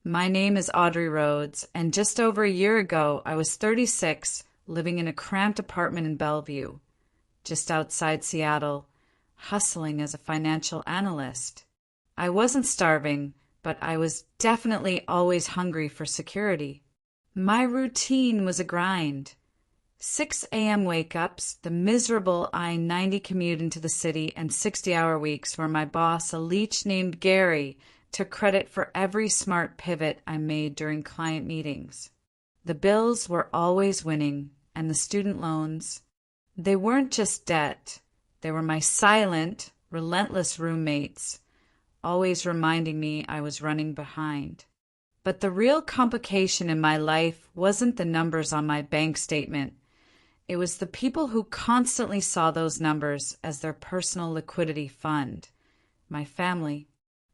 My name is Audrey Rhodes, and just over a year ago, I was 36, living in a cramped apartment in Bellevue, just outside Seattle, hustling as a financial analyst. I wasn't starving, but I was definitely always hungry for security. My routine was a grind. 6 a.m. wake-ups, the miserable I-90 commute into the city, and 60-hour weeks where my boss, a leech named Gary, took credit for every smart pivot I made during client meetings. The bills were always winning, and the student loans, they weren't just debt. They were my silent, relentless roommates, always reminding me I was running behind. But the real complication in my life wasn't the numbers on my bank statement. It was the people who constantly saw those numbers as their personal liquidity fund. My family.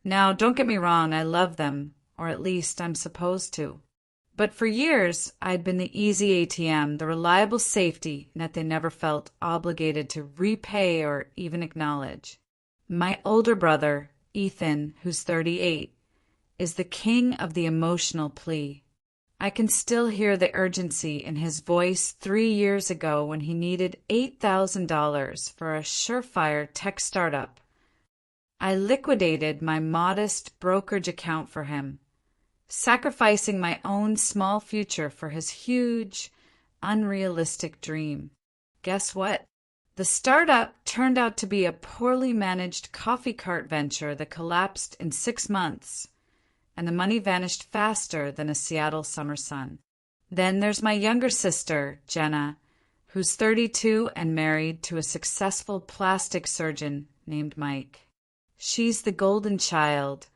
Now, don't get me wrong, I love them, or at least I'm supposed to. But for years, I'd been the easy ATM, the reliable safety net they never felt obligated to repay or even acknowledge. My older brother, Ethan, who's 38, is the king of the emotional plea. I can still hear the urgency in his voice 3 years ago when he needed $8,000 for a surefire tech startup. I liquidated my modest brokerage account for him, sacrificing my own small future for his huge, unrealistic dream. Guess what? The startup turned out to be a poorly managed coffee cart venture that collapsed in 6 months, and the money vanished faster than a Seattle summer sun. Then there's my younger sister, Jenna, who's 32 and married to a successful plastic surgeon named Mike. She's the golden child,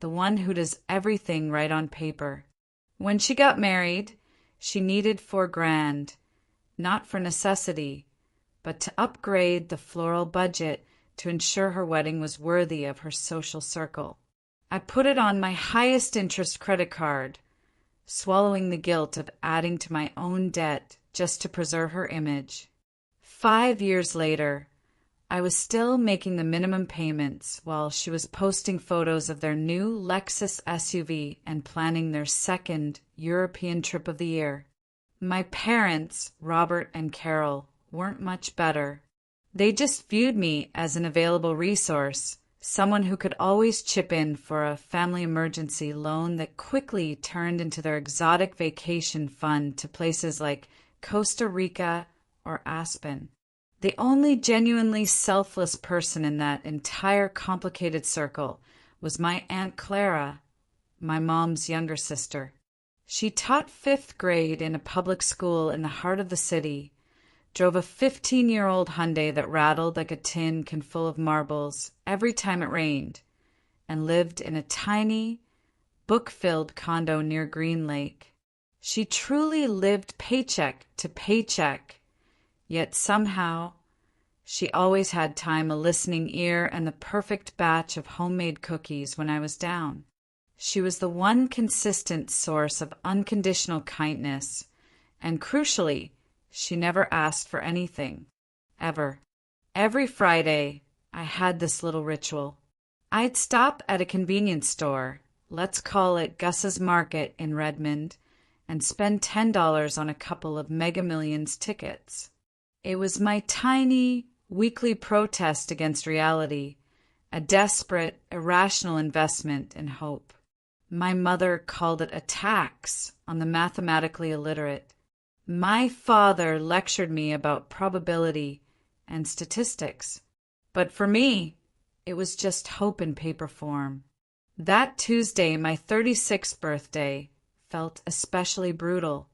the one who does everything right on paper. When she got married, she needed $4,000, not for necessity, but to upgrade the floral budget to ensure her wedding was worthy of her social circle. I put it on my highest interest credit card, swallowing the guilt of adding to my own debt just to preserve her image. 5 years later, I was still making the minimum payments while she was posting photos of their new Lexus SUV and planning their second European trip of the year. My parents, Robert and Carol, weren't much better. They just viewed me as an available resource, someone who could always chip in for a family emergency loan that quickly turned into their exotic vacation fund to places like Costa Rica or Aspen. The only genuinely selfless person in that entire complicated circle was my Aunt Clara, my mom's younger sister. She taught 5th grade in a public school in the heart of the city, drove a 15-year-old Hyundai that rattled like a tin can full of marbles every time it rained, and lived in a tiny, book-filled condo near Green Lake. She truly lived paycheck to paycheck, yet somehow she always had time, a listening ear, and the perfect batch of homemade cookies when I was down. She was the one consistent source of unconditional kindness, and crucially, she never asked for anything, ever. Every Friday, I had this little ritual. I'd stop at a convenience store, let's call it Gus's Market in Redmond, and spend $10 on a couple of Mega Millions tickets. It was my tiny, weekly protest against reality, a desperate, irrational investment in hope. My mother called it a tax on the mathematically illiterate. My father lectured me about probability and statistics. But for me, it was just hope in paper form. That Tuesday, my 36th birthday, felt especially brutal.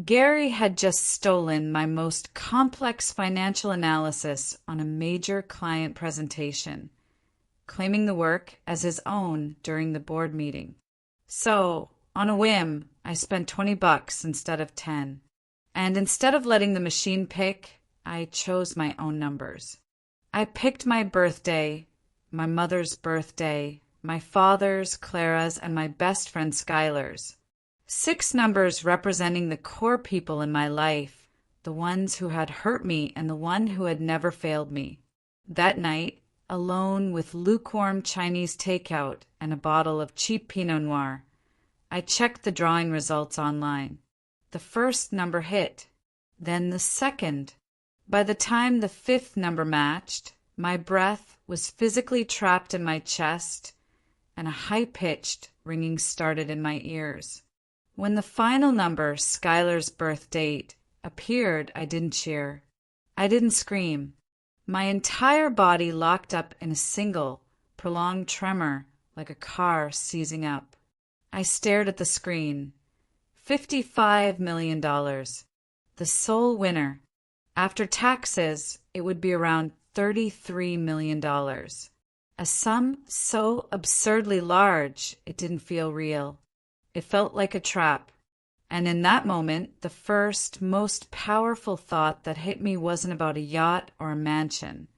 Gary had just stolen my most complex financial analysis on a major client presentation, claiming the work as his own during the board meeting. So, on a whim, I spent $20 instead of 10. And instead of letting the machine pick, I chose my own numbers. I picked my birthday, my mother's birthday, my father's, Clara's, and my best friend Skylar's. 6 numbers representing the core people in my life, the ones who had hurt me and the one who had never failed me. That night, alone with lukewarm Chinese takeout and a bottle of cheap Pinot Noir, I checked the drawing results online. The first number hit, then the second. By the time the fifth number matched, my breath was physically trapped in my chest, and a high-pitched ringing started in my ears. When the final number, Skylar's birth date, appeared, I didn't cheer. I didn't scream. My entire body locked up in a single, prolonged tremor, like a car seizing up. I stared at the screen. $55 million. The sole winner. After taxes, it would be around $33 million. A sum so absurdly large, it didn't feel real. It felt like a trap. And in that moment, the first, most powerful thought that hit me wasn't about a yacht or a mansion.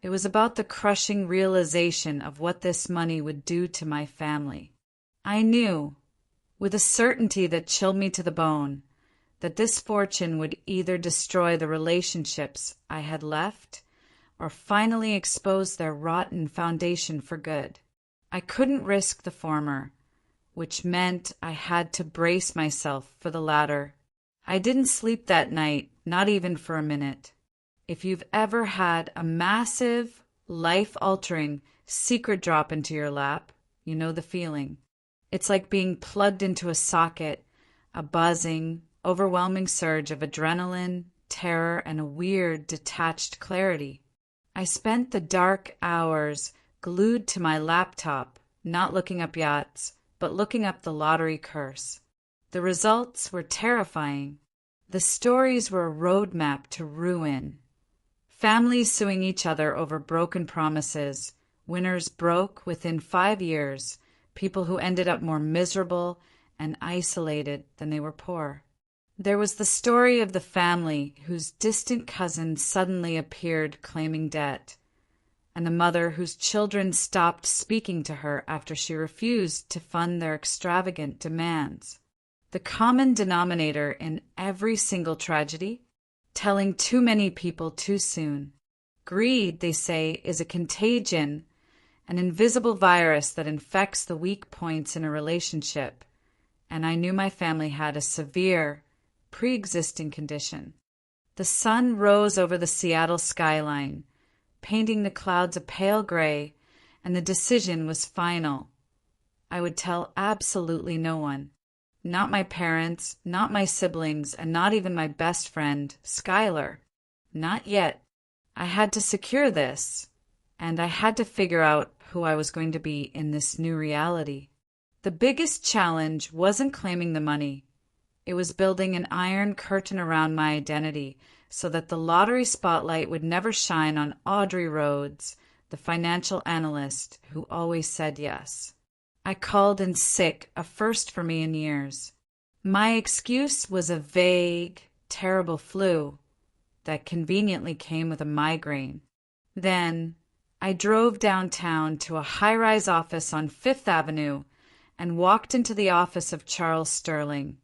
It was about the crushing realization of what this money would do to my family. I knew, with a certainty that chilled me to the bone, that this fortune would either destroy the relationships I had left or finally expose their rotten foundation for good. I couldn't risk the former, which meant I had to brace myself for the latter. I didn't sleep that night, not even for a minute. If you've ever had a massive, life-altering secret drop into your lap, you know the feeling. It's like being plugged into a socket, a buzzing, overwhelming surge of adrenaline, terror, and a weird, detached clarity. I spent the dark hours glued to my laptop, not looking up yachts, but looking up the lottery curse. The results were terrifying. The stories were a roadmap to ruin. Families suing each other over broken promises. Winners broke within 5 years. People who ended up more miserable and isolated than they were poor. There was the story of the family whose distant cousin suddenly appeared claiming debt, and a mother whose children stopped speaking to her after she refused to fund their extravagant demands. The common denominator in every single tragedy? Telling too many people too soon. Greed, they say, is a contagion, an invisible virus that infects the weak points in a relationship, and I knew my family had a severe, pre-existing condition. The sun rose over the Seattle skyline, painting the clouds a pale gray, and the decision was final. I would tell absolutely no one. Not my parents, not my siblings, and not even my best friend, Skylar. Not yet. I had to secure this, and I had to figure out who I was going to be in this new reality. The biggest challenge wasn't claiming the money. It was building an iron curtain around my identity so that the lottery spotlight would never shine on Audrey Rhodes, the financial analyst who always said yes. I called in sick, a first for me in years. My excuse was a vague, terrible flu that conveniently came with a migraine. Then I drove downtown to a high-rise office on Fifth Avenue and walked into the office of Charles Sterling,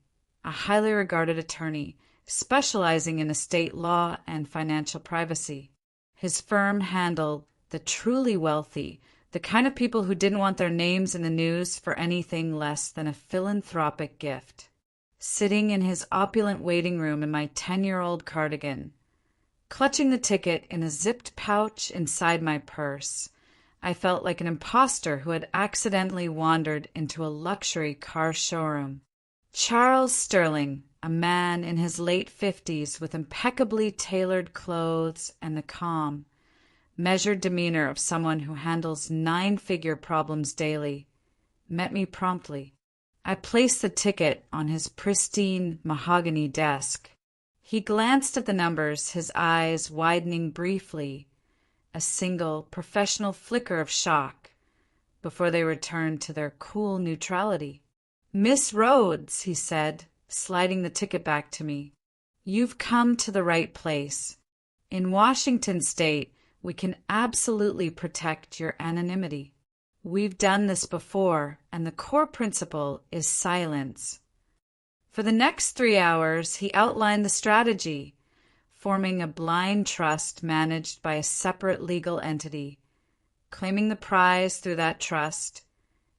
a highly regarded attorney specializing in estate law and financial privacy. His firm handled the truly wealthy, the kind of people who didn't want their names in the news for anything less than a philanthropic gift. Sitting in his opulent waiting room in my 10-year-old cardigan, clutching the ticket in a zipped pouch inside my purse, I felt like an imposter who had accidentally wandered into a luxury car showroom. Charles Sterling, a man in his late 50s with impeccably tailored clothes and the calm, measured demeanor of someone who handles 9-figure problems daily, met me promptly. I placed the ticket on his pristine mahogany desk. He glanced at the numbers, his eyes widening briefly, a single professional flicker of shock, before they returned to their cool neutrality. "Miss Rhodes," he said, sliding the ticket back to me, "you've come to the right place. In Washington State, we can absolutely protect your anonymity. We've done this before, and the core principle is silence." For the next 3 hours, he outlined the strategy, forming a blind trust managed by a separate legal entity, claiming the prize through that trust,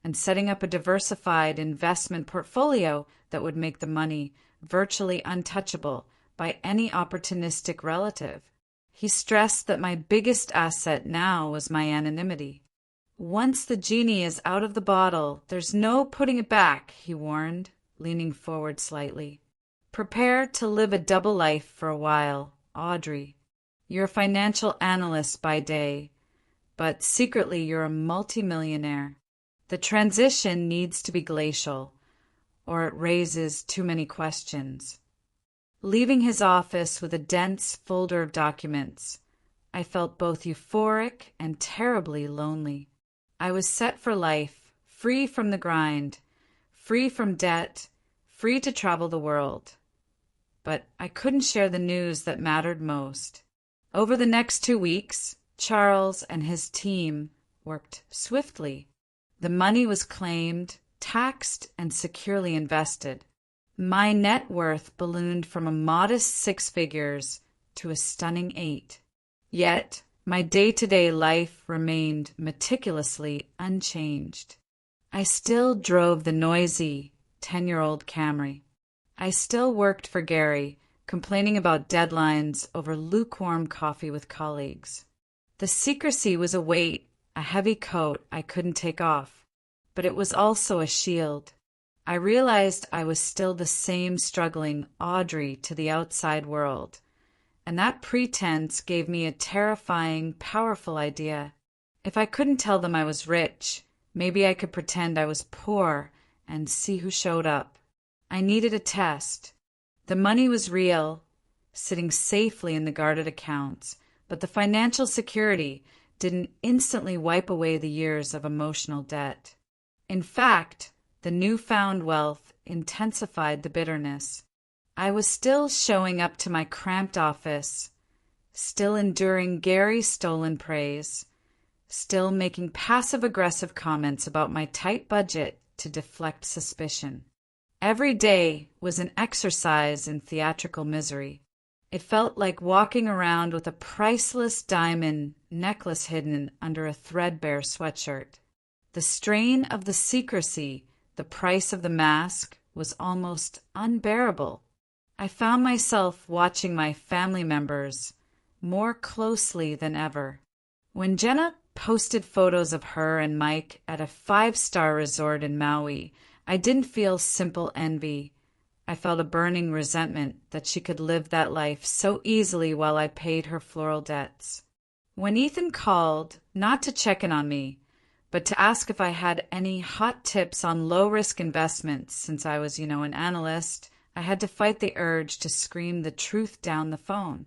and setting up a diversified investment portfolio that would make the money virtually untouchable by any opportunistic relative. He stressed that my biggest asset now was my anonymity. Once the genie is out of the bottle, there's no putting it back, he warned, leaning forward slightly. Prepare to live a double life for a while, Audrey. You're a financial analyst by day, but secretly you're a multimillionaire. The transition needs to be glacial, or it raises too many questions. Leaving his office with a dense folder of documents, I felt both euphoric and terribly lonely. I was set for life, free from the grind, free from debt, free to travel the world. But I couldn't share the news that mattered most. Over the next 2 weeks, Charles and his team worked swiftly. The money was claimed, taxed, and securely invested. My net worth ballooned from a modest 6 figures to a stunning 8. Yet, my day-to-day life remained meticulously unchanged. I still drove the noisy 10-year-old Camry. I still worked for Gary, complaining about deadlines over lukewarm coffee with colleagues. The secrecy was a weight, a heavy coat I couldn't take off, but it was also a shield. I realized I was still the same struggling Audrey to the outside world, and that pretense gave me a terrifying, powerful idea. If I couldn't tell them I was rich, maybe I could pretend I was poor and see who showed up. I needed a test. The money was real, sitting safely in the guarded accounts, but the financial security didn't instantly wipe away the years of emotional debt. In fact, the newfound wealth intensified the bitterness. I was still showing up to my cramped office, still enduring Gary's stolen praise, still making passive-aggressive comments about my tight budget to deflect suspicion. Every day was an exercise in theatrical misery. It felt like walking around with a priceless diamond necklace hidden under a threadbare sweatshirt. The strain of the secrecy, the price of the mask, was almost unbearable. I found myself watching my family members more closely than ever. When Jenna posted photos of her and Mike at a 5-star resort in Maui, I didn't feel simple envy. I felt a burning resentment that she could live that life so easily while I paid her floral debts. When Ethan called, not to check in on me, but to ask if I had any hot tips on low-risk investments since I was, an analyst, I had to fight the urge to scream the truth down the phone.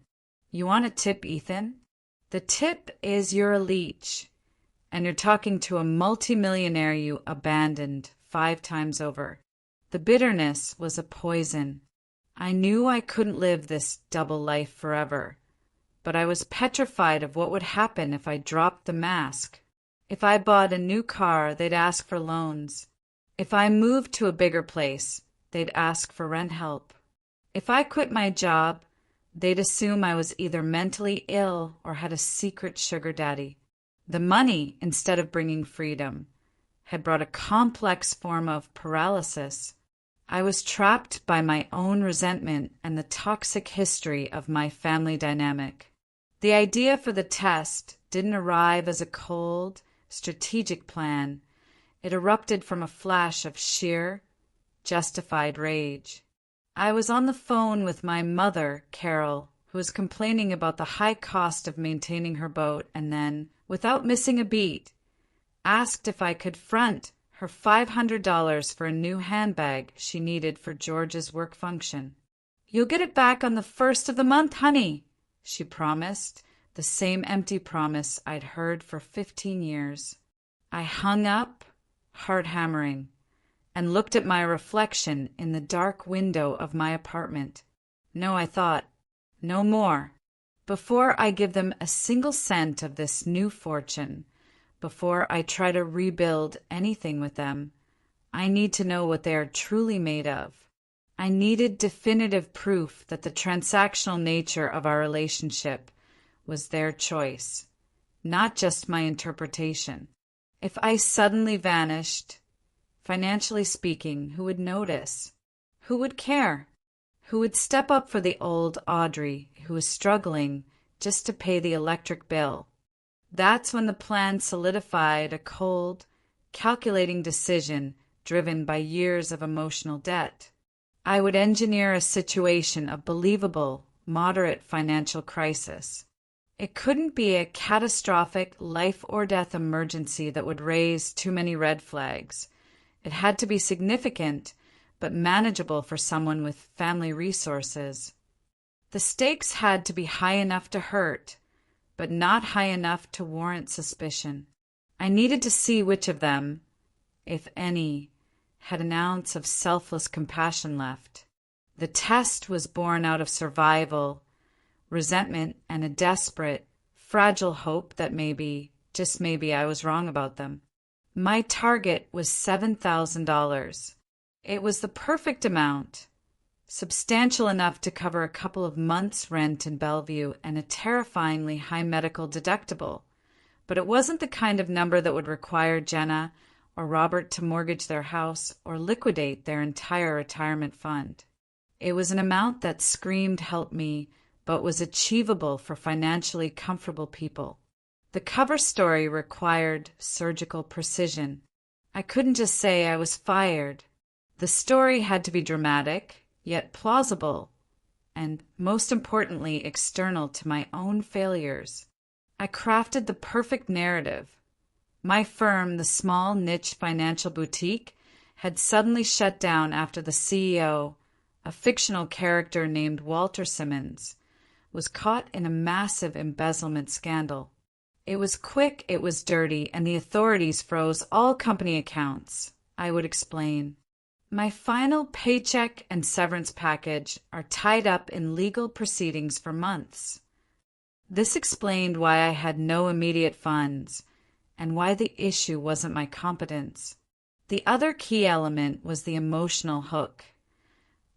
You want a tip, Ethan? The tip is you're a leech, and you're talking to a multimillionaire you abandoned 5 times over. The bitterness was a poison. I knew I couldn't live this double life forever, but I was petrified of what would happen if I dropped the mask. If I bought a new car, they'd ask for loans. If I moved to a bigger place, they'd ask for rent help. If I quit my job, they'd assume I was either mentally ill or had a secret sugar daddy. The money, instead of bringing freedom, had brought a complex form of paralysis. I was trapped by my own resentment and the toxic history of my family dynamic. The idea for the test didn't arrive as a cold, strategic plan. It erupted from a flash of sheer, justified rage. I was on the phone with my mother, Carol, who was complaining about the high cost of maintaining her boat, and then, without missing a beat, asked if I could front her $500 for a new handbag she needed for George's work function. "You'll get it back on the 1st of the month, honey," she promised, the same empty promise I'd heard for 15 years. I hung up, heart hammering, and looked at my reflection in the dark window of my apartment. No, I thought, no more. Before I give them a single cent of this new fortune, before I try to rebuild anything with them, I need to know what they are truly made of. I needed definitive proof that the transactional nature of our relationship was their choice, not just my interpretation. If I suddenly vanished, Financially speaking, who would notice? Who would care? Who would step up for the old Audrey who was struggling just to pay the electric bill? That's when the plan solidified, a cold, calculating decision driven by years of emotional debt. I would engineer a situation of believable, moderate financial crisis. It couldn't be a catastrophic life-or-death emergency that would raise too many red flags. It had to be significant, but manageable for someone with family resources. The stakes had to be high enough to hurt, but not high enough to warrant suspicion. I needed to see which of them, if any, had an ounce of selfless compassion left. The test was born out of survival, resentment, and a desperate, fragile hope that maybe, just maybe, I was wrong about them. My target was $7,000. It was the perfect amount, substantial enough to cover a couple of months' rent in Bellevue and a terrifyingly high medical deductible. But it wasn't the kind of number that would require Jenna or Robert to mortgage their house or liquidate their entire retirement fund. It was an amount that screamed help me, but was achievable for financially comfortable people. The cover story required surgical precision. I couldn't just say I was fired. The story had to be dramatic, yet plausible, and most importantly, external to my own failures. I crafted the perfect narrative. My firm, the small niche financial boutique, had suddenly shut down after the CEO, a fictional character named Walter Simmons, was caught in a massive embezzlement scandal. It was quick, it was dirty, and the authorities froze all company accounts. I would explain. My final paycheck and severance package are tied up in legal proceedings for months. This explained why I had no immediate funds, and why the issue wasn't my competence. The other key element was the emotional hook.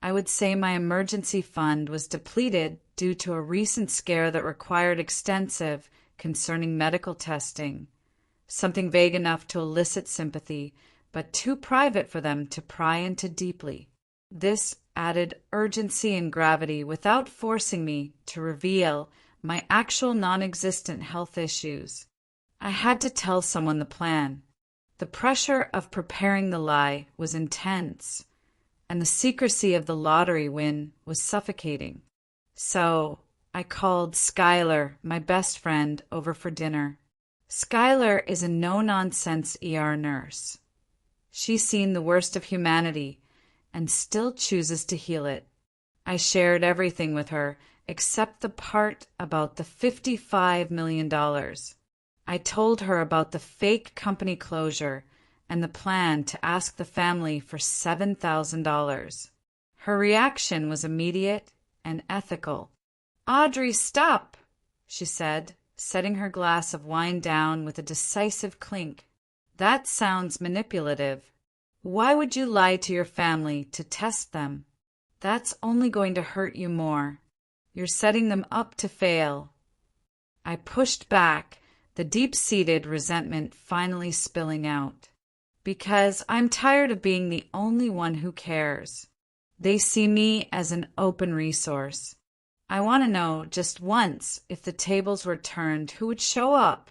I would say my emergency fund was depleted due to a recent scare that required extensive, concerning medical testing, something vague enough to elicit sympathy, but too private for them to pry into deeply. This added urgency and gravity without forcing me to reveal my actual non-existent health issues. I had to tell someone the plan. The pressure of preparing the lie was intense, and the secrecy of the lottery win was suffocating. So I called Skylar, my best friend, over for dinner. Skylar is a no-nonsense ER nurse. She's seen the worst of humanity and still chooses to heal it. I shared everything with her except the part about the $55 million. I told her about the fake company closure and the plan to ask the family for $7,000. Her reaction was immediate and ethical. "Audrey, stop," she said, setting her glass of wine down with a decisive clink. "That sounds manipulative. Why would you lie to your family to test them? That's only going to hurt you more. You're setting them up to fail." I pushed back, the deep-seated resentment finally spilling out. "Because I'm tired of being the only one who cares. They see me as an open resource. I want to know just once if the tables were turned, who would show up?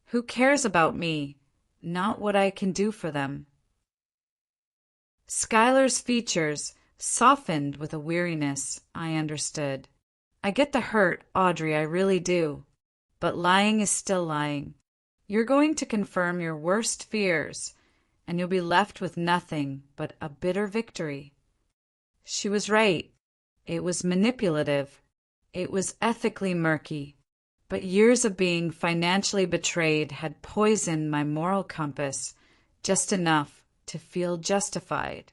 Who cares about me, not what I can do for them?" Skylar's features softened with a weariness I understood. "I get the hurt, Audrey, I really do. But lying is still lying. You're going to confirm your worst fears, and you'll be left with nothing but a bitter victory." She was right. It was manipulative. It was ethically murky. But years of being financially betrayed had poisoned my moral compass just enough to feel justified.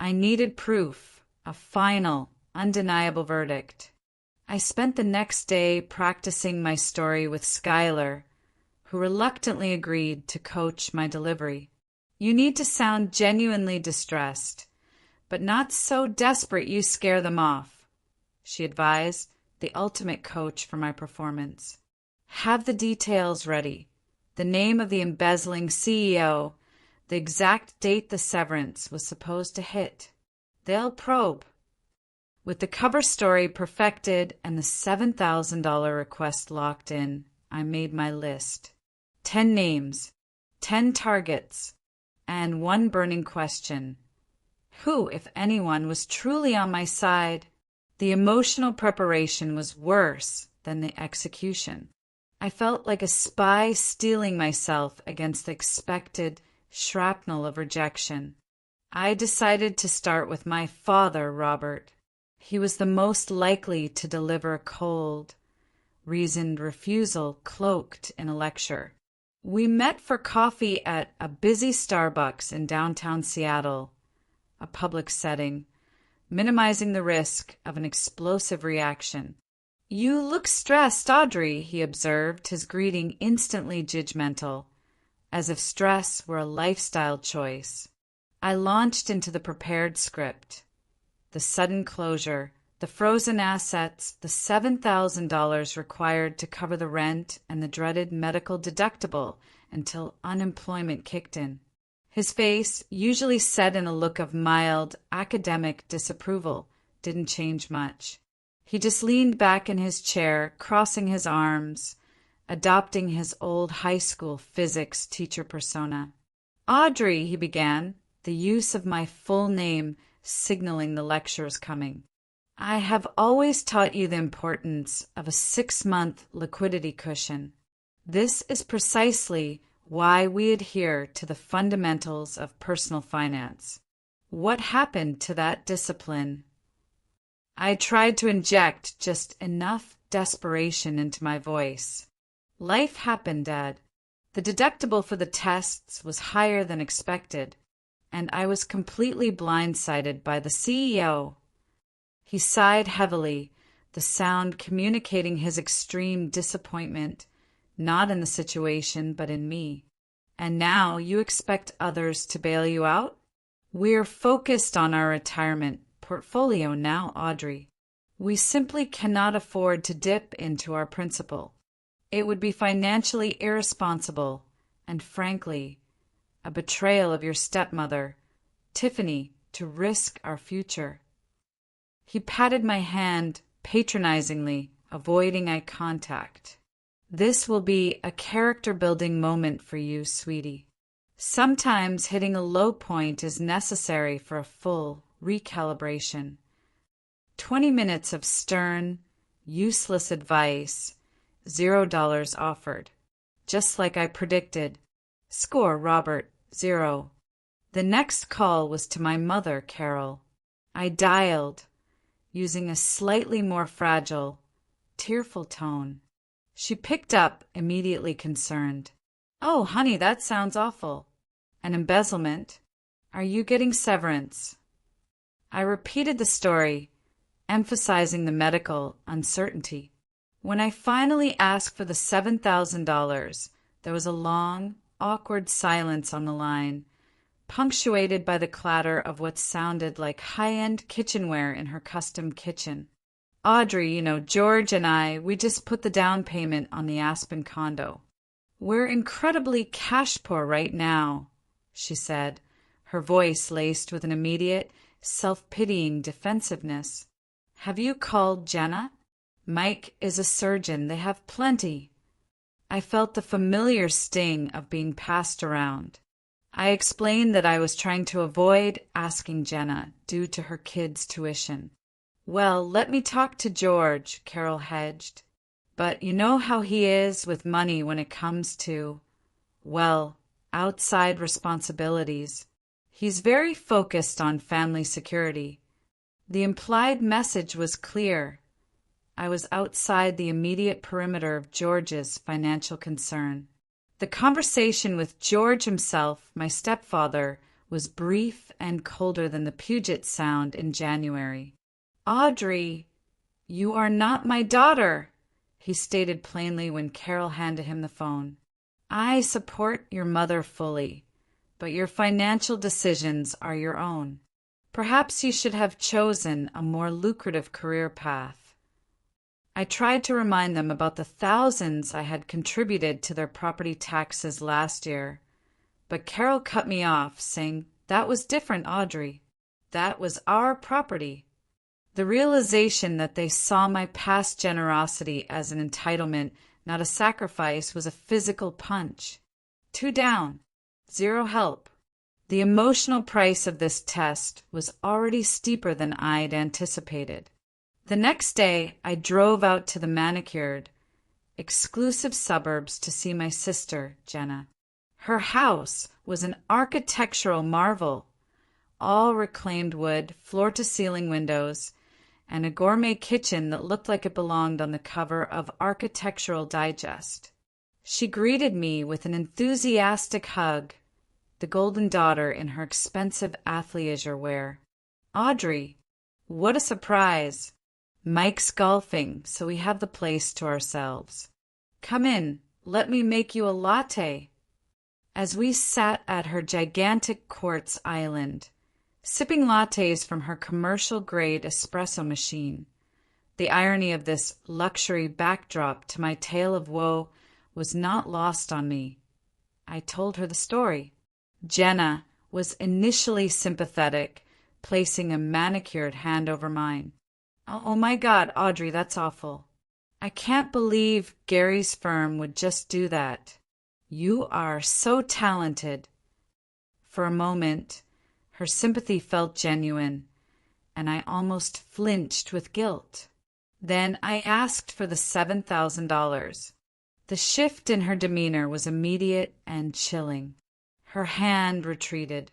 I needed proof, a final, undeniable verdict. I spent the next day practicing my story with Skylar, who reluctantly agreed to coach my delivery. "You need to sound genuinely distressed, but not so desperate you scare them off," she advised, the ultimate coach for my performance. "Have the details ready. The name of the embezzling CEO, the exact date the severance was supposed to hit. They'll probe. With the cover story perfected and the $7,000 request locked in, I made my list. 10 names, 10 targets, and one burning question. Who, if anyone, was truly on my side? The emotional preparation was worse than the execution. I felt like a spy steeling myself against the expected shrapnel of rejection. I decided to start with my father, Robert. He was the most likely to deliver a cold, reasoned refusal cloaked in a lecture. We met for coffee at a busy Starbucks in downtown Seattle, a public setting, minimizing the risk of an explosive reaction. "You look stressed, Audrey," he observed, his greeting instantly judgmental, as if stress were a lifestyle choice. I launched into the prepared script. The sudden closure, the frozen assets, the $7,000 required to cover the rent, and the dreaded medical deductible until unemployment kicked in. His face, usually set in a look of mild, academic disapproval, didn't change much. He just leaned back in his chair, crossing his arms, adopting his old high school physics teacher persona. "Audrey," he began, the use of my full name signaling the lecture's coming. "I have always taught you the importance of a 6-month liquidity cushion. This is precisely why we adhere to the fundamentals of personal finance. What happened to that discipline?" I tried to inject just enough desperation into my voice. "Life happened, Dad. The deductible for the tests was higher than expected, and I was completely blindsided by the CEO." He sighed heavily, the sound communicating his extreme disappointment, not in the situation, but in me. "And now you expect others to bail you out? We're focused on our retirement portfolio now, Audrey. We simply cannot afford to dip into our principal. It would be financially irresponsible and, frankly, a betrayal of your stepmother, Tiffany, to risk our future." He patted my hand patronizingly, avoiding eye contact. "This will be a character-building moment for you, sweetie. Sometimes hitting a low point is necessary for a full recalibration." 20 minutes of stern, useless advice, $0 offered. Just like I predicted. Score, Robert, 0. The next call was to my mother, Carol. I dialed, using a slightly more fragile, tearful tone. She picked up, immediately concerned. "Oh, honey, that sounds awful. An embezzlement? Are you getting severance?" I repeated the story, emphasizing the medical uncertainty. When I finally asked for the $7,000, there was a long, awkward silence on the line, punctuated by the clatter of what sounded like high-end kitchenware in her custom kitchen. "Audrey, George and I, we just put the down payment on the Aspen condo. We're incredibly cash poor right now," she said, her voice laced with an immediate, self-pitying defensiveness. "Have you called Jenna? Mike is a surgeon. They have plenty." I felt the familiar sting of being passed around. I explained that I was trying to avoid asking Jenna due to her kids' tuition. "Well, let me talk to George," Carol hedged. "But you know how he is with money when it comes to, well, outside responsibilities. He's very focused on family security." The implied message was clear. I was outside the immediate perimeter of George's financial concern. The conversation with George himself, my stepfather, was brief and colder than the Puget Sound in January. "Audrey, you are not my daughter," he stated plainly when Carol handed him the phone. "I support your mother fully, but your financial decisions are your own. Perhaps you should have chosen a more lucrative career path." I tried to remind them about the thousands I had contributed to their property taxes last year, But Carol cut me off, saying, "That was different, Audrey. That was our property." The realization that they saw my past generosity as an entitlement, not a sacrifice, was a physical punch. 2 down, 0 help. The emotional price of this test was already steeper than I'd anticipated. The next day, I drove out to the manicured, exclusive suburbs to see my sister, Jenna. Her house was an architectural marvel, all reclaimed wood, floor-to-ceiling windows, and a gourmet kitchen that looked like it belonged on the cover of Architectural Digest. She greeted me with an enthusiastic hug, the golden daughter in her expensive athleisure wear. "Audrey, what a surprise! Mike's golfing, so we have the place to ourselves. Come in, let me make you a latte." As we sat at her gigantic quartz island, sipping lattes from her commercial-grade espresso machine, the irony of this luxury backdrop to my tale of woe was not lost on me. I told her the story. Jenna was initially sympathetic, placing a manicured hand over mine. "Oh my God, Audrey, that's awful. I can't believe Gary's firm would just do that. You are so talented." For a moment, her sympathy felt genuine, and I almost flinched with guilt. Then I asked for the $7,000. The shift in her demeanor was immediate and chilling. Her hand retreated.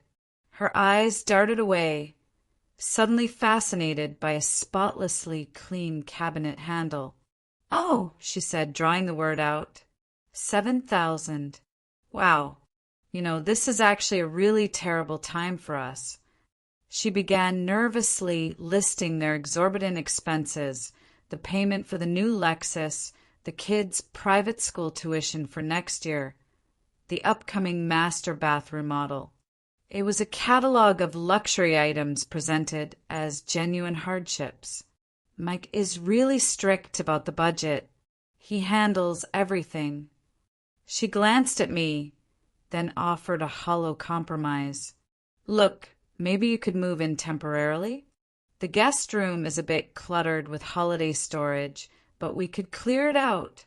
Her eyes darted away, suddenly fascinated by a spotlessly clean cabinet handle. "Oh," she said, drawing the word out. 7,000. Wow. This is actually a really terrible time for us." She began nervously listing their exorbitant expenses, the payment for the new Lexus, the kids' private school tuition for next year, the upcoming master bathroom model. It was a catalog of luxury items presented as genuine hardships. "Mike is really strict about the budget. He handles everything." She glanced at me, then offered a hollow compromise. "Look, maybe you could move in temporarily? The guest room is a bit cluttered with holiday storage, but we could clear it out."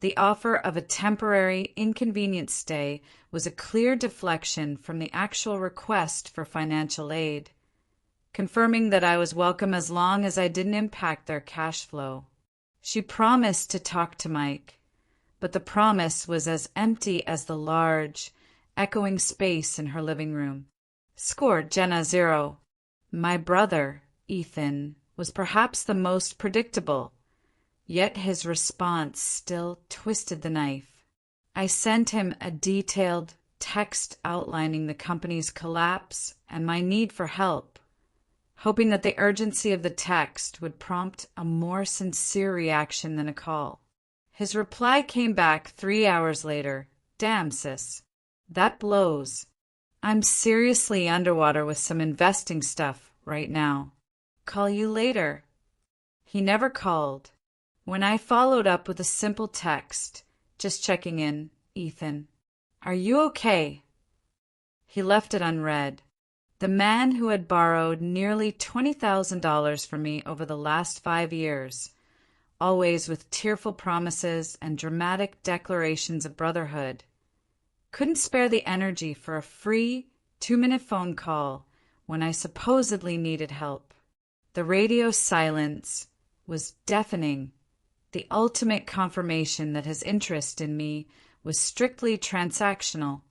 The offer of a temporary, inconvenient stay was a clear deflection from the actual request for financial aid, confirming that I was welcome as long as I didn't impact their cash flow. She promised to talk to Mike, but the promise was as empty as the large, echoing space in her living room. Score, Jenna 0. My brother, Ethan, was perhaps the most predictable, yet his response still twisted the knife. I sent him a detailed text outlining the company's collapse and my need for help, hoping that the urgency of the text would prompt a more sincere reaction than a call. His reply came back 3 hours later. "Damn, sis, that blows. I'm seriously underwater with some investing stuff right now. Call you later." He never called. When I followed up with a simple text, "Just checking in, Ethan. Are you okay?" he left it unread. The man who had borrowed nearly $20,000 from me over the last 5 years, always with tearful promises and dramatic declarations of brotherhood, couldn't spare the energy for a free 2-minute phone call when I supposedly needed help. The radio silence was deafening, the ultimate confirmation that his interest in me was strictly transactional.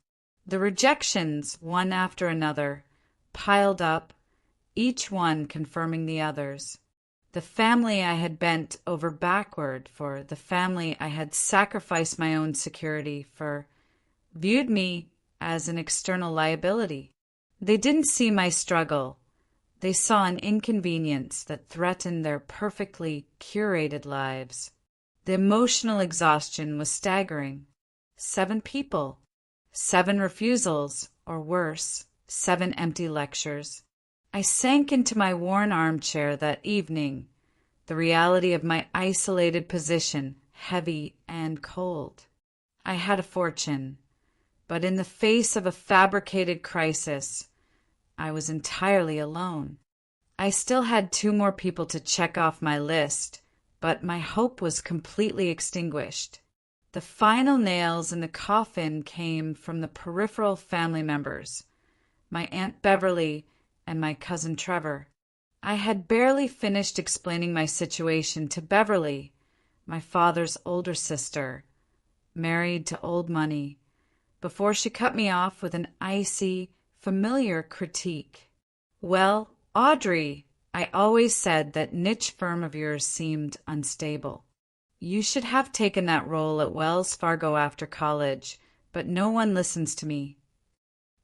The rejections, one after another, piled up, each one confirming the others. The family I had bent over backward for, the family I had sacrificed my own security for, viewed me as an external liability. They didn't see my struggle. They saw an inconvenience that threatened their perfectly curated lives. The emotional exhaustion was staggering. 7 people, 7 refusals, or worse, 7 empty lectures. I sank into my worn armchair that evening, the reality of my isolated position heavy and cold. I had a fortune, But in the face of a fabricated crisis, I was entirely alone. I still had 2 more people to check off my list, but my hope was completely extinguished. The final nails in the coffin came from the peripheral family members, my Aunt Beverly and my cousin Trevor. I had barely finished explaining my situation to Beverly, my father's older sister, married to old money, before she cut me off with an icy, familiar critique. "Well, Audrey, I always said that niche firm of yours seemed unstable. You should have taken that role at Wells Fargo after college, but no one listens to me."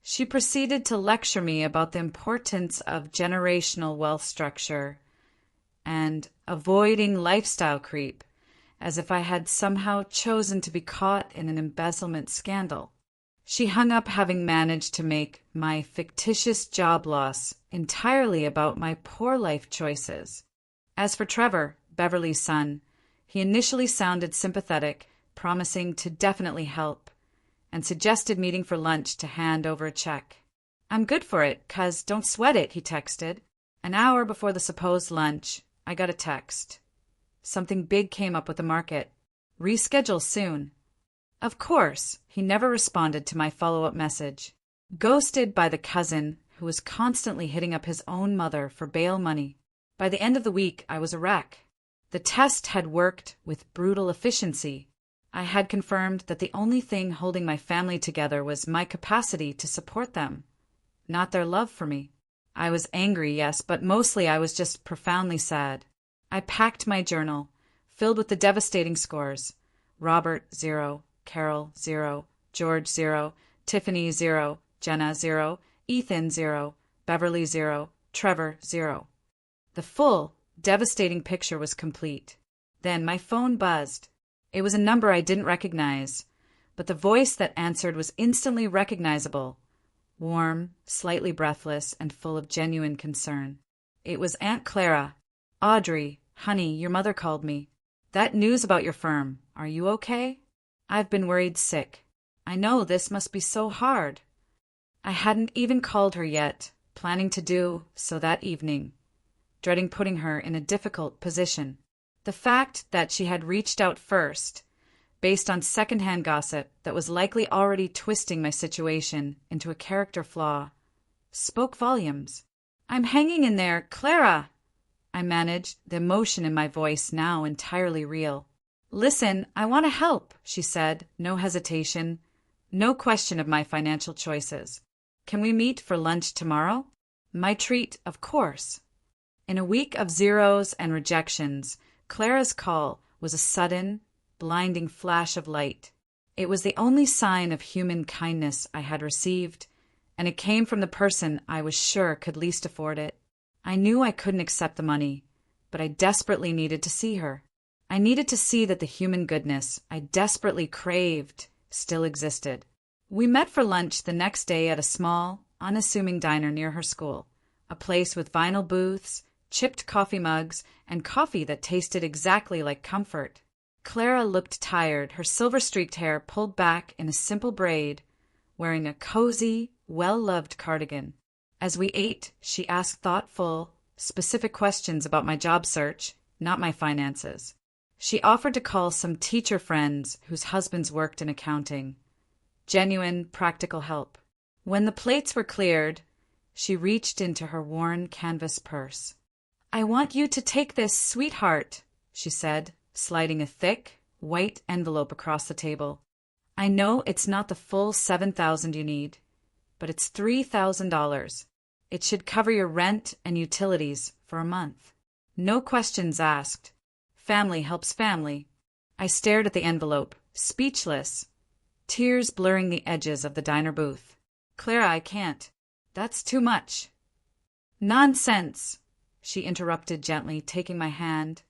She proceeded to lecture me about the importance of generational wealth structure and avoiding lifestyle creep, as if I had somehow chosen to be caught in an embezzlement scandal. She hung up, having managed to make my fictitious job loss entirely about my poor life choices. As for Trevor, Beverly's son, he initially sounded sympathetic, promising to definitely help, and suggested meeting for lunch to hand over a check. "I'm good for it, 'cause don't sweat it," he texted. An hour before the supposed lunch, I got a text. Something big came up with the market. "Reschedule soon." Of course, he never responded to my follow-up message. Ghosted by the cousin who was constantly hitting up his own mother for bail money. By the end of the week, I was a wreck. The test had worked with brutal efficiency. I had confirmed that the only thing holding my family together was my capacity to support them, not their love for me. I was angry, yes, but mostly I was just profoundly sad. I packed my journal, filled with the devastating scores. Robert, 0. Carol, 0. George, 0. Tiffany, 0. Jenna, 0. Ethan, 0. Beverly, 0. Trevor, 0. The full, devastating picture was complete. Then my phone buzzed. It was a number I didn't recognize, but the voice that answered was instantly recognizable. Warm, slightly breathless, and full of genuine concern. It was Aunt Clara. "Audrey, honey, your mother called me. That news about your firm. Are you okay? I've been worried sick. I know this must be so hard." I hadn't even called her yet, planning to do so that evening, dreading putting her in a difficult position. The fact that she had reached out first, based on secondhand gossip that was likely already twisting my situation into a character flaw, spoke volumes. "I'm hanging in there, Clara," I managed, the emotion in my voice now entirely real. "Listen, I want to help," she said, no hesitation, no question of my financial choices. "Can we meet for lunch tomorrow?" My treat, of course. In a week of zeros and rejections, Clara's call was a sudden, blinding flash of light. It was the only sign of human kindness I had received, and it came from the person I was sure could least afford it. I knew I couldn't accept the money, but I desperately needed to see her. I needed to see that the human goodness I desperately craved still existed. We met for lunch the next day at a small, unassuming diner near her school, a place with vinyl booths, chipped coffee mugs, and coffee that tasted exactly like comfort. Clara looked tired, her silver-streaked hair pulled back in a simple braid, wearing a cozy, well-loved cardigan. As we ate, she asked thoughtful, specific questions about my job search, not my finances. She offered to call some teacher friends whose husbands worked in accounting. Genuine, practical help. When the plates were cleared, she reached into her worn canvas purse. "I want you to take this, sweetheart," she said, sliding a thick, white envelope across the table. "I know it's not the full $7,000 you need, but it's $3,000. It should cover your rent and utilities for a month. No questions asked. Family helps family." I stared at the envelope, speechless, tears blurring the edges of the diner booth. "Clara, I can't. That's too much." "Nonsense," she interrupted gently, taking my hand.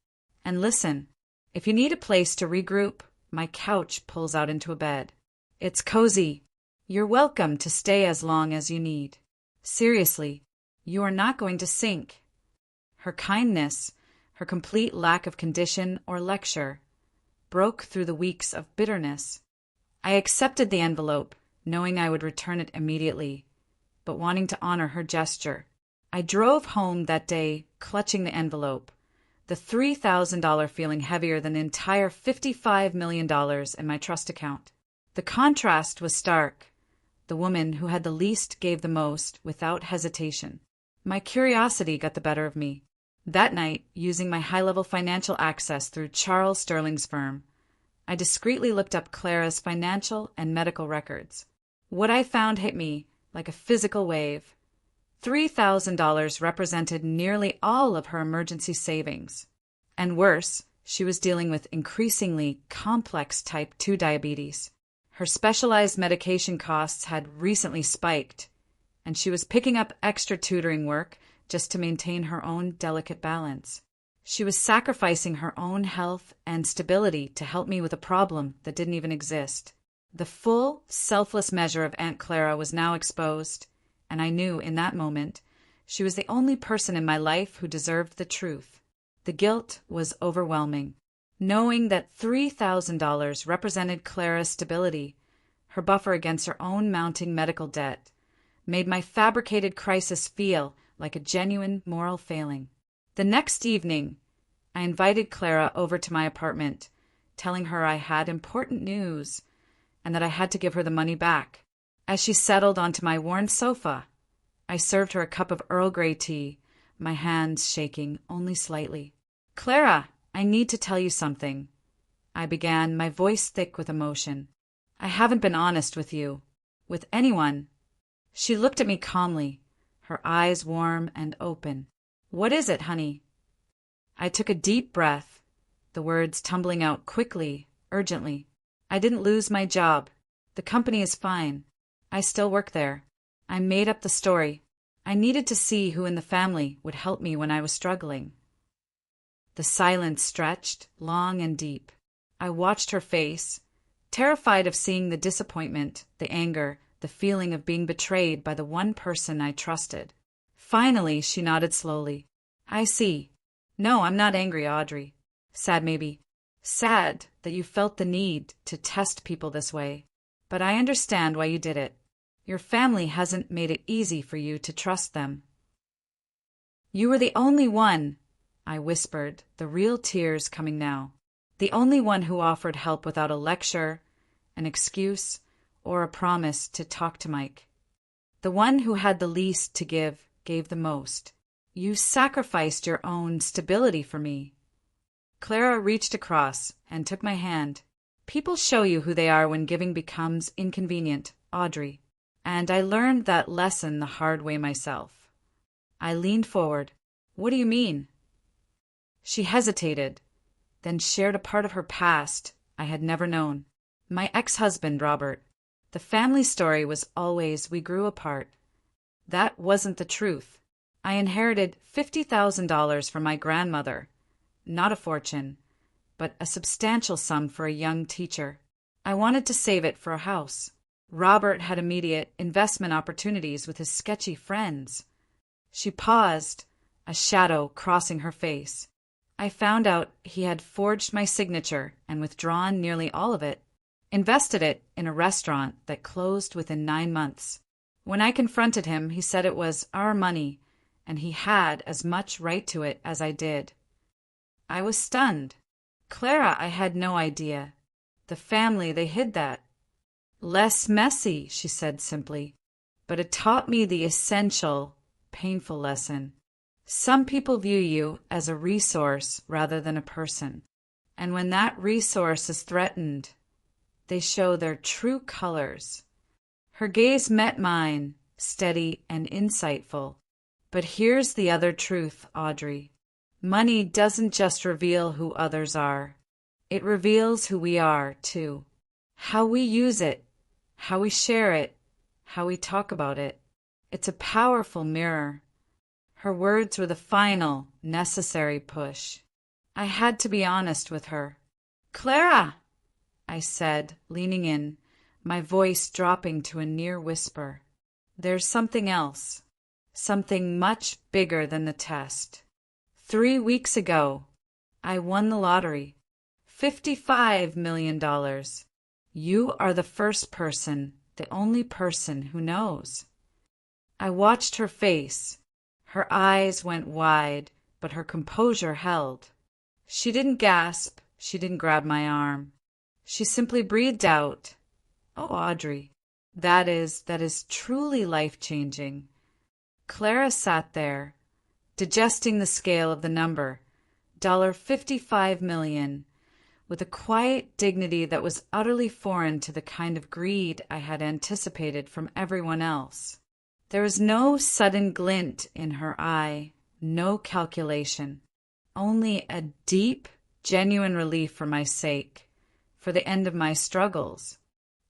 "And listen, if you need a place to regroup, my couch pulls out into a bed. It's cozy. You're welcome to stay as long as you need. Seriously, you are not going to sink." Her kindness, her complete lack of condition or lecture, broke through the weeks of bitterness. I accepted the envelope, knowing I would return it immediately, but wanting to honor her gesture. I drove home that day, clutching the envelope, the $3,000 feeling heavier than the entire $55 million in my trust account. The contrast was stark. The woman who had the least gave the most without hesitation. My curiosity got the better of me. That night, using my high-level financial access through Charles Sterling's firm, I discreetly looked up Clara's financial and medical records. What I found hit me like a physical wave. $3,000 represented nearly all of her emergency savings. And worse, she was dealing with increasingly complex type 2 diabetes. Her specialized medication costs had recently spiked, and she was picking up extra tutoring work just to maintain her own delicate balance. She was sacrificing her own health and stability to help me with a problem that didn't even exist. The full, selfless measure of Aunt Clara was now exposed, and I knew in that moment she was the only person in my life who deserved the truth. The guilt was overwhelming. Knowing that $3,000 represented Clara's stability, her buffer against her own mounting medical debt, made my fabricated crisis feel like a genuine moral failing. The next evening, I invited Clara over to my apartment, telling her I had important news and that I had to give her the money back. As she settled onto my worn sofa, I served her a cup of Earl Grey tea, my hands shaking only slightly. "Clara, I need to tell you something," I began, my voice thick with emotion. "I haven't been honest with you, with anyone." She looked at me calmly, her eyes warm and open. "What is it, honey?" I took a deep breath, the words tumbling out quickly, urgently. "I didn't lose my job. The company is fine. I still work there. I made up the story. I needed to see who in the family would help me when I was struggling." The silence stretched, long and deep. I watched her face, terrified of seeing the disappointment, the anger, the feeling of being betrayed by the one person I trusted. Finally, she nodded slowly. "I see. No, I'm not angry, Audrey. Sad, maybe. Sad that you felt the need to test people this way. But I understand why you did it. Your family hasn't made it easy for you to trust them." "You were the only one," I whispered, the real tears coming now. "The only one who offered help without a lecture, an excuse, or a promise to talk to Mike. The one who had the least to give gave the most. You sacrificed your own stability for me." Clara reached across and took my hand. "People show you who they are when giving becomes inconvenient, Audrey. And I learned that lesson the hard way myself." I leaned forward. "What do you mean?" She hesitated, then shared a part of her past I had never known. "My ex-husband, Robert. The family story was always we grew apart. That wasn't the truth. I inherited $50,000 from my grandmother. Not a fortune, but a substantial sum for a young teacher. I wanted to save it for a house. Robert had immediate investment opportunities with his sketchy friends." She paused, a shadow crossing her face. "I found out he had forged my signature and withdrawn nearly all of it, invested it in a restaurant that closed within 9 months. When I confronted him, he said it was our money, and he had as much right to it as I did." I was stunned. "Clara, I had no idea. The family, they hid that." "Less messy," she said simply, "but it taught me the essential, painful lesson. Some people view you as a resource rather than a person. And when that resource is threatened, they show their true colors." Her gaze met mine, steady and insightful. "But here's the other truth, Audrey. Money doesn't just reveal who others are. It reveals who we are, too. How we use it, how we share it, how we talk about it. It's a powerful mirror." Her words were the final, necessary push. I had to be honest with her. "Clara!" I said, leaning in, my voice dropping to a near whisper. "There's something else. Something much bigger than the test. 3 weeks ago, I won the lottery. $55 million. You are the first person the only person who knows. I watched her face. Her eyes went wide, but her composure held. She didn't gasp. She didn't grab my arm. She simply breathed out, "Oh, Audrey, that is truly life-changing." Clara sat there, digesting the scale of the number, $55 million, with a quiet dignity that was utterly foreign to the kind of greed I had anticipated from everyone else. There was no sudden glint in her eye, no calculation, only a deep, genuine relief for my sake, for the end of my struggles.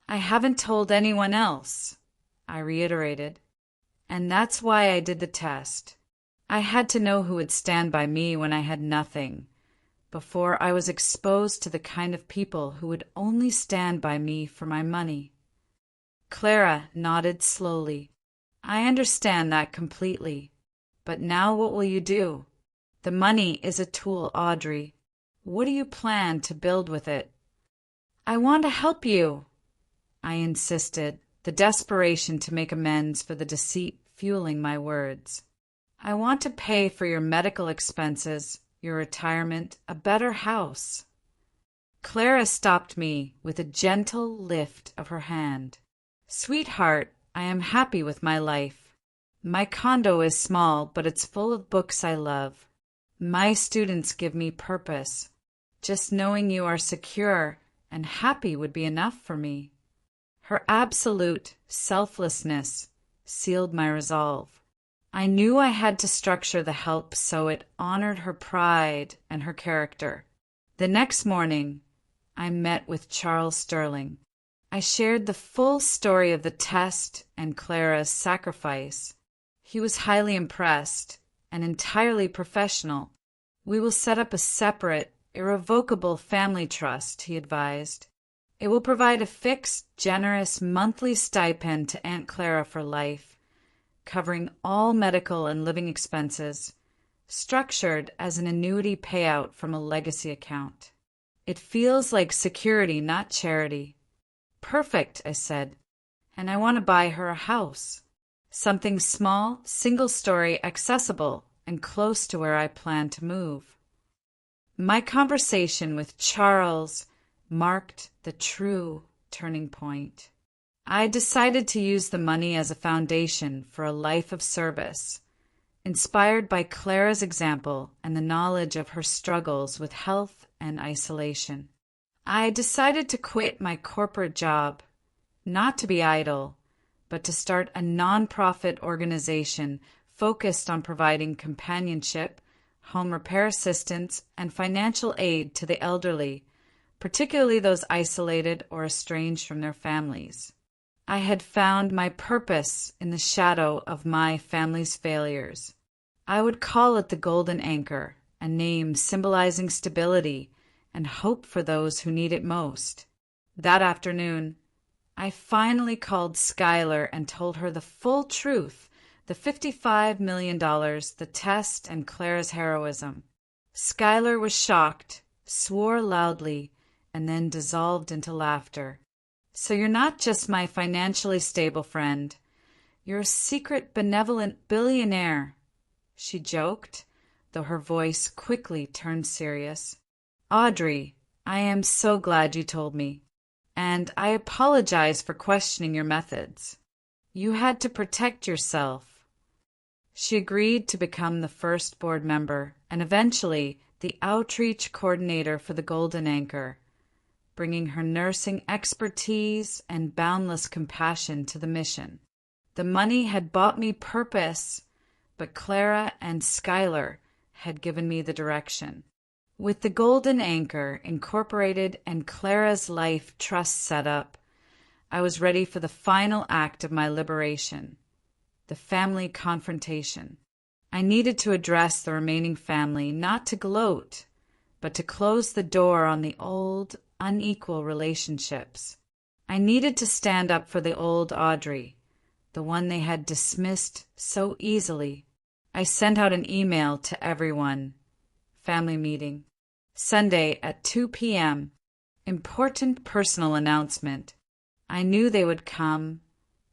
"I haven't told anyone else," I reiterated. "And that's why I did the test. I had to know who would stand by me when I had nothing, before I was exposed to the kind of people who would only stand by me for my money." Clara nodded slowly. "I understand that completely. But now what will you do? The money is a tool, Audrey. What do you plan to build with it?" "I want to help you," I insisted, the desperation to make amends for the deceit fueling my words. "I want to pay for your medical expenses, your retirement, a better house." Clara stopped me with a gentle lift of her hand. "Sweetheart, I am happy with my life. My condo is small, but it's full of books I love. My students give me purpose. Just knowing you are secure and happy would be enough for me." Her absolute selflessness sealed my resolve. I knew I had to structure the help so it honored her pride and her character. The next morning, I met with Charles Sterling. I shared the full story of the test and Clara's sacrifice. He was highly impressed and entirely professional. "We will set up a separate, irrevocable family trust," he advised. "It will provide a fixed, generous monthly stipend to Aunt Clara for life, covering all medical and living expenses, structured as an annuity payout from a legacy account. It feels like security, not charity." "Perfect," I said. "And I want to buy her a house. Something small, single-story, accessible, and close to where I plan to move." My conversation with Charles marked the true turning point. I decided to use the money as a foundation for a life of service, inspired by Clara's example and the knowledge of her struggles with health and isolation. I decided to quit my corporate job, not to be idle, but to start a nonprofit organization focused on providing companionship, home repair assistance, and financial aid to the elderly, particularly those isolated or estranged from their families. I had found my purpose in the shadow of my family's failures. I would call it the Golden Anchor, a name symbolizing stability and hope for those who need it most. That afternoon, I finally called Skylar and told her the full truth, the $55 million, the test, and Clara's heroism. Skylar was shocked, swore loudly, and then dissolved into laughter. "So you're not just my financially stable friend. You're a secret, benevolent billionaire," she joked, though her voice quickly turned serious. "Audrey, I am so glad you told me, and I apologize for questioning your methods. You had to protect yourself." She agreed to become the first board member and eventually the outreach coordinator for the Golden Anchor, bringing her nursing expertise and boundless compassion to the mission. The money had bought me purpose, but Clara and Skylar had given me the direction. With the Golden Anchor incorporated and Clara's Life Trust set up, I was ready for the final act of my liberation, the family confrontation. I needed to address the remaining family, not to gloat, but to close the door on the old, unequal relationships. I needed to stand up for the old Audrey, the one they had dismissed so easily. I sent out an email to everyone. Family meeting. Sunday at 2 p.m. Important personal announcement. I knew they would come,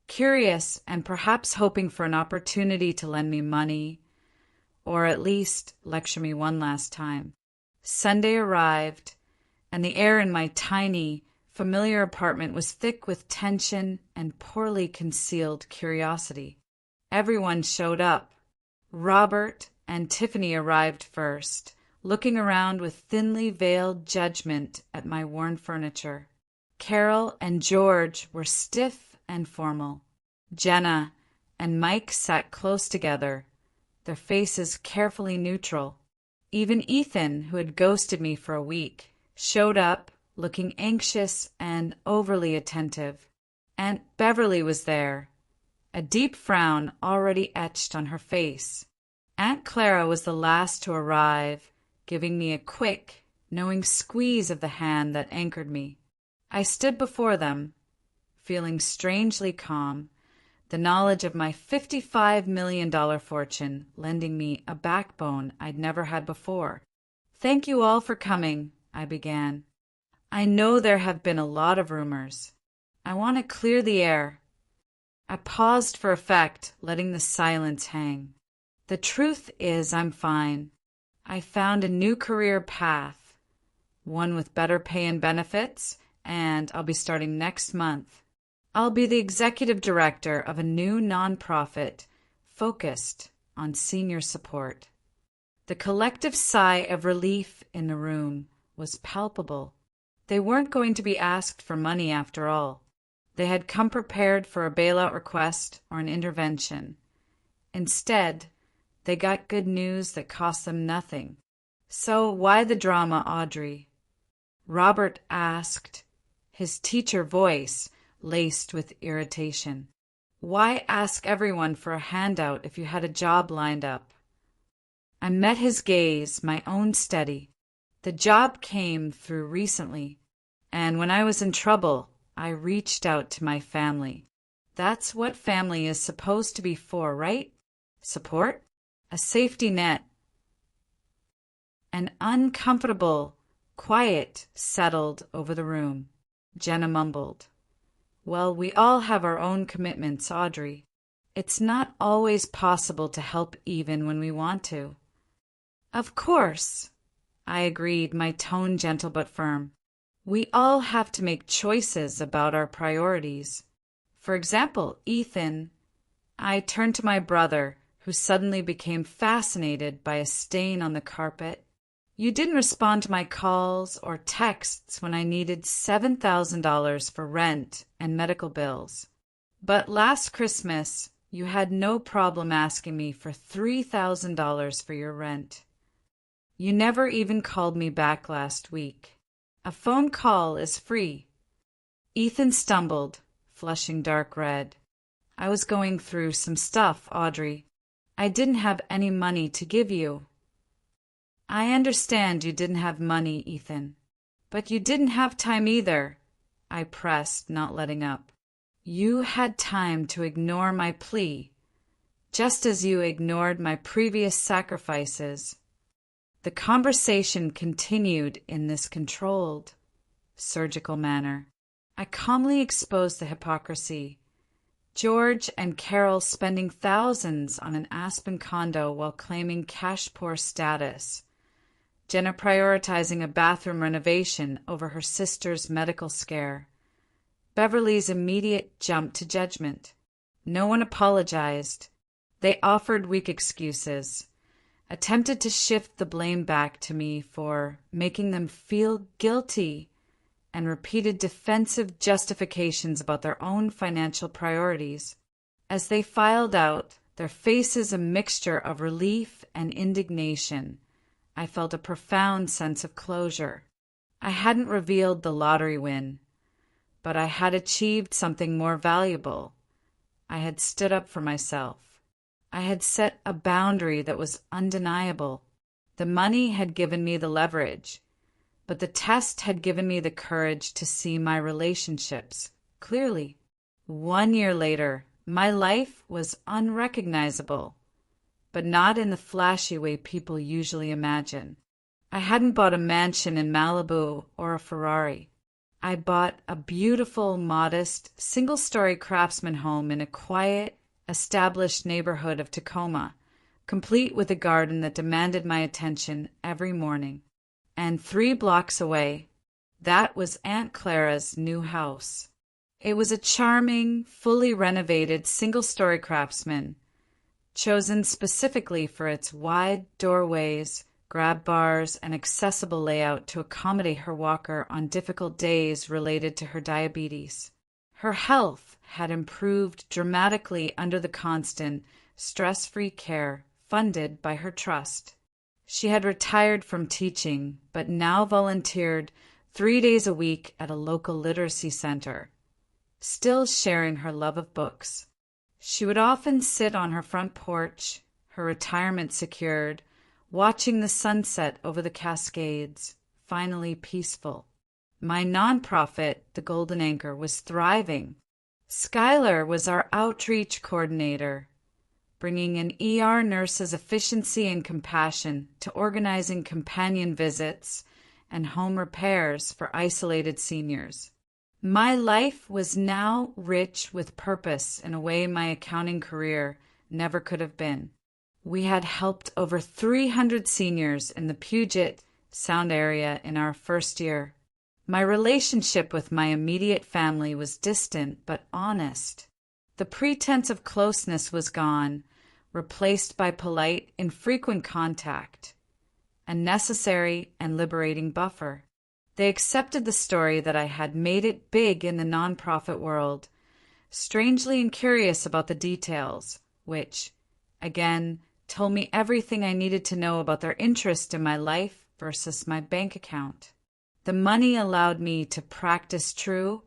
curious and perhaps hoping for an opportunity to lend me money, or at least lecture me one last time. Sunday arrived, and the air in my tiny, familiar apartment was thick with tension and poorly concealed curiosity. Everyone showed up. Robert and Tiffany arrived first, looking around with thinly veiled judgment at my worn furniture. Carol and George were stiff and formal. Jenna and Mike sat close together, their faces carefully neutral. Even Ethan, who had ghosted me for a week, showed up, looking anxious and overly attentive. Aunt Beverly was there, a deep frown already etched on her face. Aunt Clara was the last to arrive, giving me a quick, knowing squeeze of the hand that anchored me. I stood before them, feeling strangely calm, the knowledge of my $55 million fortune lending me a backbone I'd never had before. "Thank you all for coming," I began. "I know there have been a lot of rumors. I want to clear the air." I paused for effect, letting the silence hang. "The truth is I'm fine. I found a new career path, one with better pay and benefits, and I'll be starting next month. I'll be the executive director of a new nonprofit focused on senior support." The collective sigh of relief in the room was palpable. They weren't going to be asked for money after all. They had come prepared for a bailout request or an intervention. Instead, they got good news that cost them nothing. "So why the drama, Audrey?" Robert asked, his teacher voice laced with irritation. "Why ask everyone for a handout if you had a job lined up?" I met his gaze, my own steady. The job came through recently, and when I was in trouble, I reached out to my family. That's what family is supposed to be for, right? Support? A safety net. An uncomfortable quiet settled over the room. Jenna mumbled, "Well, we all have our own commitments, Audrey. It's not always possible to help even when we want to." "Of course," I agreed, my tone gentle but firm. "We all have to make choices about our priorities. For example, Ethan." I turned to my brother, who suddenly became fascinated by a stain on the carpet. "You didn't respond to my calls or texts when I needed $7,000 for rent and medical bills. But last Christmas, you had no problem asking me for $3,000 for your rent. You never even called me back last week. A phone call is free." Ethan stumbled, flushing dark red. "I was going through some stuff, Audrey. I didn't have any money to give you." "I understand you didn't have money, Ethan. But you didn't have time either," I pressed, not letting up. "You had time to ignore my plea, just as you ignored my previous sacrifices." The conversation continued in this controlled, surgical manner. I calmly exposed the hypocrisy. George and Carol spending thousands on an Aspen condo while claiming cash-poor status. Jenna prioritizing a bathroom renovation over her sister's medical scare. Beverly's immediate jump to judgment. No one apologized. They offered weak excuses, attempted to shift the blame back to me for making them feel guilty, and repeated defensive justifications about their own financial priorities. As they filed out, their faces a mixture of relief and indignation, I felt a profound sense of closure. I hadn't revealed the lottery win, but I had achieved something more valuable. I had stood up for myself. I had set a boundary that was undeniable. The money had given me the leverage, but the test had given me the courage to see my relationships clearly. 1 year later, my life was unrecognizable, but not in the flashy way people usually imagine. I hadn't bought a mansion in Malibu or a Ferrari. I bought a beautiful, modest, single-story craftsman home in a quiet, established neighborhood of Tacoma, complete with a garden that demanded my attention every morning. And 3 blocks away, that was Aunt Clara's new house. It was a charming, fully renovated single-story craftsman, chosen specifically for its wide doorways, grab bars, and accessible layout to accommodate her walker on difficult days related to her diabetes. Her health had improved dramatically under the constant, stress-free care funded by her trust. She had retired from teaching, but now volunteered 3 days a week at a local literacy center, still sharing her love of books. She would often sit on her front porch, her retirement secured, watching the sunset over the Cascades, finally peaceful. My nonprofit, the Golden Anchor, was thriving. Skylar was our outreach coordinator, bringing an ER nurse's efficiency and compassion to organizing companion visits and home repairs for isolated seniors. My life was now rich with purpose in a way my accounting career never could have been. We had helped over 300 seniors in the Puget Sound area in our first year. My relationship with my immediate family was distant but honest. The pretense of closeness was gone, replaced by polite, infrequent contact, a necessary and liberating buffer. They accepted the story that I had made it big in the nonprofit world, strangely incurious about the details, which, again, told me everything I needed to know about their interest in my life versus my bank account. The money allowed me to practice true,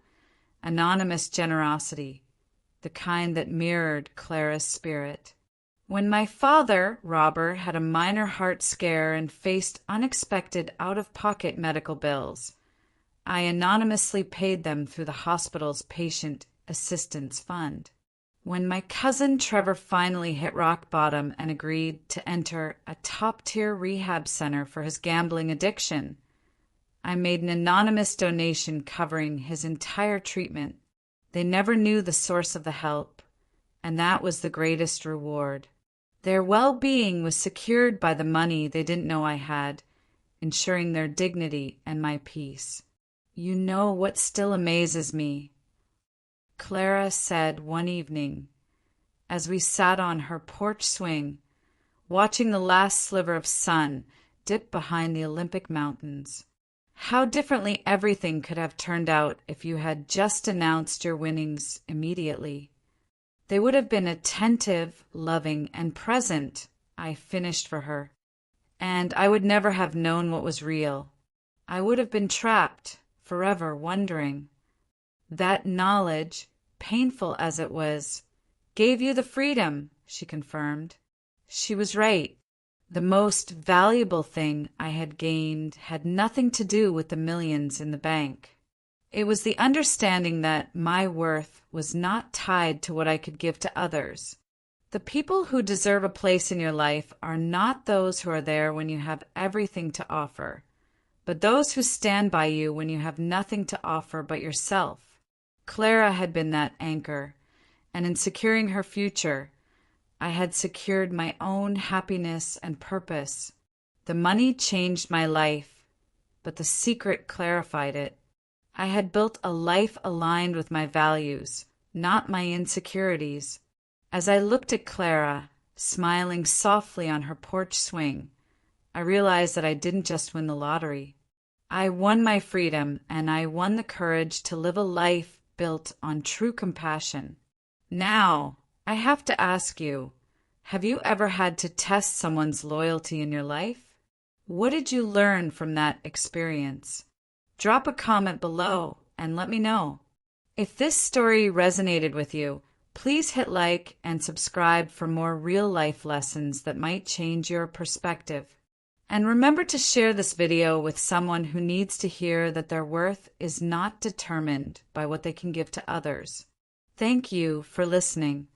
anonymous generosity, the kind that mirrored Clara's spirit. When my father, Robert, had a minor heart scare and faced unexpected out-of-pocket medical bills, I anonymously paid them through the hospital's patient assistance fund. When my cousin Trevor finally hit rock bottom and agreed to enter a top-tier rehab center for his gambling addiction, I made an anonymous donation covering his entire treatment. They never knew the source of the help, and that was the greatest reward. Their well-being was secured by the money they didn't know I had, ensuring their dignity and my peace. You know what still amazes me? Clara said one evening, as we sat on her porch swing, watching the last sliver of sun dip behind the Olympic Mountains. How differently everything could have turned out if you had just announced your winnings immediately. They would have been attentive, loving, and present, I finished for her, and I would never have known what was real. I would have been trapped, forever wondering. That knowledge, painful as it was, gave you the freedom, she confirmed. She was right. The most valuable thing I had gained had nothing to do with the millions in the bank. It was the understanding that my worth was not tied to what I could give to others. The people who deserve a place in your life are not those who are there when you have everything to offer, but those who stand by you when you have nothing to offer but yourself. Clara had been that anchor, and in securing her future, I had secured my own happiness and purpose. The money changed my life, but the secret clarified it. I had built a life aligned with my values, not my insecurities. As I looked at Clara, smiling softly on her porch swing, I realized that I didn't just win the lottery. I won my freedom, and I won the courage to live a life built on true compassion. Now, I have to ask you, have you ever had to test someone's loyalty in your life? What did you learn from that experience? Drop a comment below and let me know. If this story resonated with you, please hit like and subscribe for more real-life lessons that might change your perspective. And remember to share this video with someone who needs to hear that their worth is not determined by what they can give to others. Thank you for listening.